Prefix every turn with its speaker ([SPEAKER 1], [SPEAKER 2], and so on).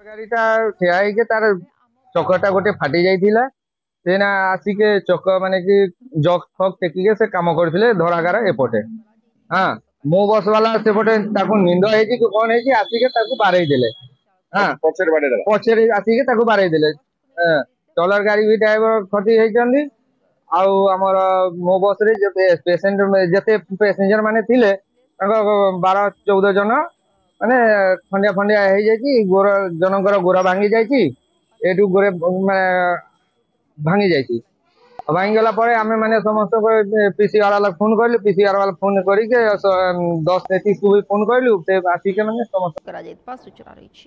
[SPEAKER 1] ଗାଡିଟା ଠିଆ ହେଇକି ତାର ଚକଟା ଗୋଟେ ଫାଟି ଯାଇଥିଲା। ସେ ନା ଆସିକି ଚକ ମାନେ କି ଜକ୍ ଫକ୍ ଟେକିକି ସେ କାମ କରିଥିଲେ ଧରାଗାର ଏପଟେ। ହଁ, ମୁଁ ବସ ବାଲା ସେପଟେ ତାକୁ ନିନ୍ଦ ହେଇଛି କି କଣ ହେଇଛି ଆସିକି ତାକୁ ବାଡେଇ ଦେଲେ। ହଁ, ପଛରେ ଆସିକି ତାକୁ ବାଡେଇ ଦେଲେ। ଟଲର ଗାଡି ବି ଡ୍ରାଇଭର କ୍ଷତି ହେଇଛନ୍ତି। ଆଉ ଆମର ମୋ ବସ ରେ ଯେତେ ପ୍ୟାସେଞ୍ଜର ମାନେ ଥିଲେ ତାଙ୍କ 12-14 ଜଣ ମାନେ ଖଣ୍ଡିଆ ଖଣ୍ଡିଆ ହେଇଯାଇଛି। ଗୋଡ ଜଣଙ୍କର ଗୋଡ ଭାଙ୍ଗି ଯାଇଛି। ଏଇଠୁ ଗୋରେ ମାନେ ଭାଙ୍ଗି ଯାଇଛି। ଭାଙ୍ଗିଗଲା ପରେ ଆମେ ମାନେ ସମସ୍ତଙ୍କୁ ପିସିଆର ବାଲା ଫୋନ କରିଲୁ। ପିସିଆର ବାଲା ଫୋନ କରିକି 10-33 କୁ ବି ଫୋନ କରିଲୁ। ସେ ଆସିକି ମାନେ ସମସ୍ତ
[SPEAKER 2] କରାଯାଇଥିବା ସୂଚନା ରହିଛି।